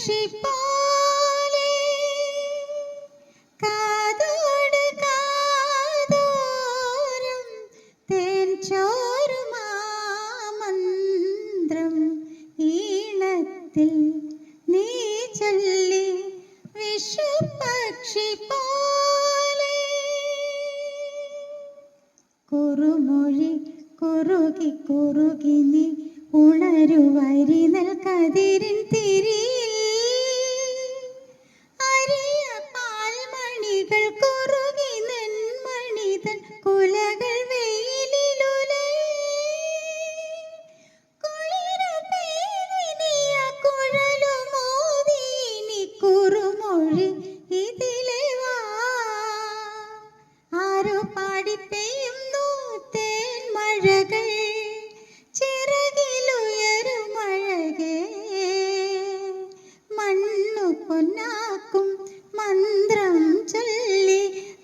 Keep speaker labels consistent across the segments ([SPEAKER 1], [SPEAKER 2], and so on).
[SPEAKER 1] പക്ഷി പോലെ കാതോട് കാതോരം തേൻ ചോരുമാ മന്ത്രം ഈണത്തിൽ നീ ചൊല്ലി വിഷുപക്ഷി പോലെ കുറുമൊഴി കുറുകി കുറുകി നീ ഉണരുവരി നൽകതിരിൻ തിരിയിൽ അരിയ പാൽമണികൾ കുറുകി നെന്മണിതൻ കുലകൾ വെയിലിലുലേ കുളിരുപേരിനിയ കുഴലുമോതി നീ കുറുമൊഴി ഇതിലെ വാ ആരോ പാടിപ്പെയ്യുന്നു തേൻ മഴകൾ ചിറകിലുയരുമഴകേ മണ്ണു പൊന്നാക്കും മന്ത്രം ചൊല്ലി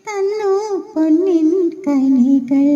[SPEAKER 1] തന്നു പൊന്നിൻ കനികൾ.